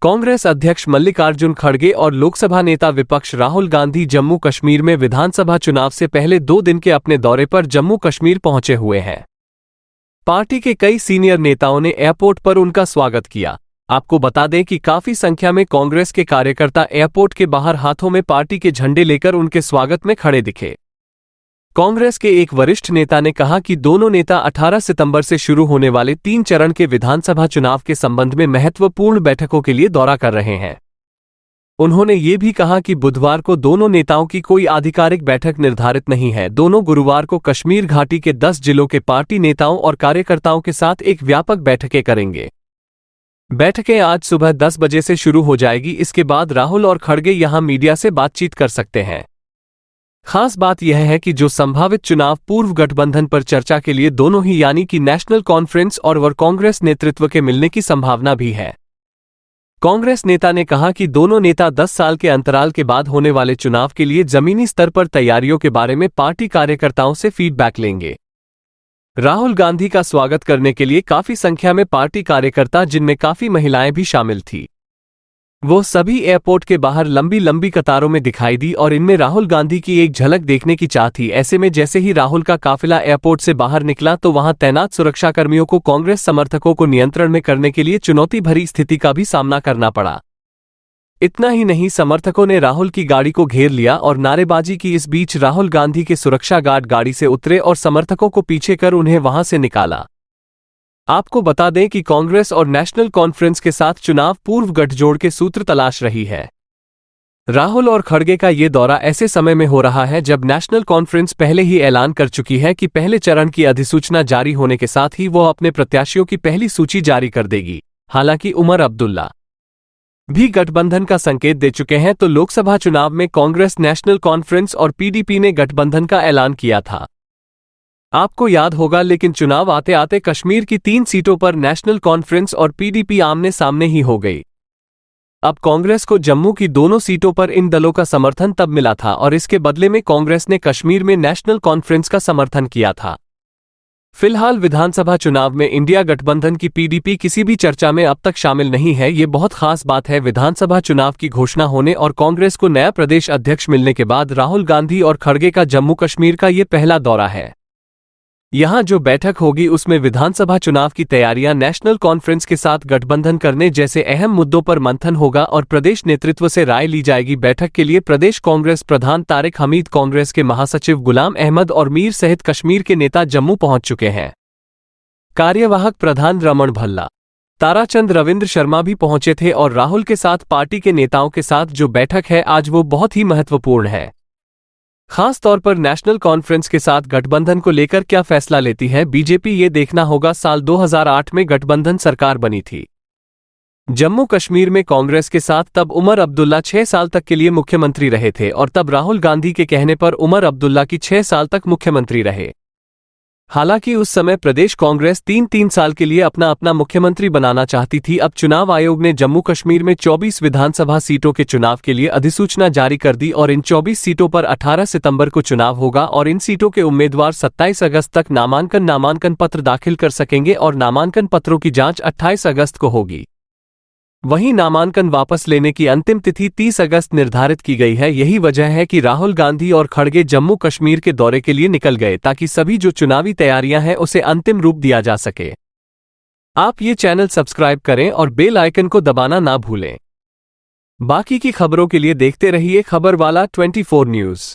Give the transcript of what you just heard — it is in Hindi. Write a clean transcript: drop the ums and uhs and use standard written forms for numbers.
कांग्रेस अध्यक्ष मल्लिकार्जुन खड़गे और लोकसभा नेता विपक्ष राहुल गांधी जम्मू कश्मीर में विधानसभा चुनाव से पहले 2 दिन के अपने दौरे पर जम्मू कश्मीर पहुंचे हुए हैं। पार्टी के कई सीनियर नेताओं ने एयरपोर्ट पर उनका स्वागत किया। आपको बता दें कि काफी संख्या में कांग्रेस के कार्यकर्ता एयरपोर्ट के बाहर हाथों में पार्टी के झंडे लेकर उनके स्वागत में खड़े दिखे। कांग्रेस के एक वरिष्ठ नेता ने कहा कि दोनों नेता 18 सितंबर से शुरू होने वाले 3 चरण के विधानसभा चुनाव के संबंध में महत्वपूर्ण बैठकों के लिए दौरा कर रहे हैं। उन्होंने ये भी कहा कि बुधवार को दोनों नेताओं की कोई आधिकारिक बैठक निर्धारित नहीं है। दोनों गुरुवार को कश्मीर घाटी के 10 जिलों के पार्टी नेताओं और कार्यकर्ताओं के साथ एक व्यापक बैठकें करेंगे। बैठकें आज सुबह 10 बजे से शुरू हो जाएगी। इसके बाद राहुल और खड़गे यहां मीडिया से बातचीत कर सकते हैं। खास बात यह है कि जो संभावित चुनाव पूर्व गठबंधन पर चर्चा के लिए दोनों ही यानी कि नेशनल कॉन्फ्रेंस और कांग्रेस नेतृत्व के मिलने की संभावना भी है। कांग्रेस नेता ने कहा कि दोनों नेता 10 साल के अंतराल के बाद होने वाले चुनाव के लिए जमीनी स्तर पर तैयारियों के बारे में पार्टी कार्यकर्ताओं से फीडबैक लेंगे। राहुल गांधी का स्वागत करने के लिए काफी संख्या में पार्टी कार्यकर्ता, जिनमें काफी महिलाएं भी शामिल थी, वो सभी एयरपोर्ट के बाहर लंबी लंबी कतारों में दिखाई दी और इनमें राहुल गांधी की एक झलक देखने की चाह थी। ऐसे में जैसे ही राहुल का काफिला एयरपोर्ट से बाहर निकला तो वहां तैनात सुरक्षाकर्मियों को कांग्रेस समर्थकों को नियंत्रण में करने के लिए चुनौती भरी स्थिति का भी सामना करना पड़ा। इतना ही नहीं, समर्थकों ने राहुल की गाड़ी को घेर लिया और नारेबाजी की। इस बीच राहुल गांधी के सुरक्षा गार्ड गाड़ी से उतरे और समर्थकों को पीछे कर उन्हें वहां से निकाला। आपको बता दें कि कांग्रेस और नेशनल कॉन्फ्रेंस के साथ चुनाव पूर्व गठजोड़ के सूत्र तलाश रही है। राहुल और खड़गे का ये दौरा ऐसे समय में हो रहा है जब नेशनल कॉन्फ्रेंस पहले ही ऐलान कर चुकी है कि पहले चरण की अधिसूचना जारी होने के साथ ही वो अपने प्रत्याशियों की पहली सूची जारी कर देगी। हालांकि उमर अब्दुल्ला भी गठबंधन का संकेत दे चुके हैं। तो लोकसभा चुनाव में कांग्रेस, नेशनल कॉन्फ्रेंस और पीडीपी ने गठबंधन का ऐलान किया था, आपको याद होगा। लेकिन चुनाव आते आते कश्मीर की 3 सीटों पर नेशनल कॉन्फ्रेंस और पीडीपी आमने सामने ही हो गई। अब कांग्रेस को जम्मू की दोनों सीटों पर इन दलों का समर्थन तब मिला था और इसके बदले में कांग्रेस ने कश्मीर में नेशनल कॉन्फ्रेंस का समर्थन किया था। फिलहाल विधानसभा चुनाव में इंडिया गठबंधन की पीडीपी किसी भी चर्चा में अब तक शामिल नहीं है। ये बहुत खास बात है। विधानसभा चुनाव की घोषणा होने और कांग्रेस को नया प्रदेश अध्यक्ष मिलने के बाद राहुल गांधी और खड़गे का जम्मू कश्मीर का ये पहला दौरा है। यहां जो बैठक होगी उसमें विधानसभा चुनाव की तैयारियां, नेशनल कॉन्फ्रेंस के साथ गठबंधन करने जैसे अहम मुद्दों पर मंथन होगा और प्रदेश नेतृत्व से राय ली जाएगी। बैठक के लिए प्रदेश कांग्रेस प्रधान तारिक हमीद, कांग्रेस के महासचिव गुलाम अहमद और मीर सहित कश्मीर के नेता जम्मू पहुंच चुके हैं। कार्यवाहक प्रधान रमण भल्ला, ताराचंद रविंद्र शर्मा भी पहुंचे थे और राहुल के साथ पार्टी के नेताओं के साथ जो बैठक है आज वो बहुत ही महत्वपूर्ण है। खास तौर पर नेशनल कॉन्फ्रेंस के साथ गठबंधन को लेकर क्या फैसला लेती है बीजेपी, ये देखना होगा। साल 2008 में गठबंधन सरकार बनी थी जम्मू कश्मीर में कांग्रेस के साथ। तब उमर अब्दुल्ला 6 साल तक के लिए मुख्यमंत्री रहे थे और तब राहुल गांधी के कहने पर उमर अब्दुल्ला की 6 साल तक मुख्यमंत्री रहे। हालांकि उस समय प्रदेश कांग्रेस 3-3 साल के लिए अपना अपना मुख्यमंत्री बनाना चाहती थी। अब चुनाव आयोग ने जम्मू कश्मीर में 24 विधानसभा सीटों के चुनाव के लिए अधिसूचना जारी कर दी और इन 24 सीटों पर 18 सितंबर को चुनाव होगा और इन सीटों के उम्मीदवार 27 अगस्त तक नामांकन पत्र दाखिल कर सकेंगे और नामांकन पत्रों की जांच 28 अगस्त को होगी। वहीं नामांकन वापस लेने की अंतिम तिथि 30 अगस्त निर्धारित की गई है। यही वजह है कि राहुल गांधी और खड़गे जम्मू कश्मीर के दौरे के लिए निकल गए ताकि सभी जो चुनावी तैयारियां हैं उसे अंतिम रूप दिया जा सके। आप ये चैनल सब्सक्राइब करें और बेल आइकन को दबाना ना भूलें। बाकी की खबरों के लिए देखते रहिए खबरवाला 24 न्यूज़।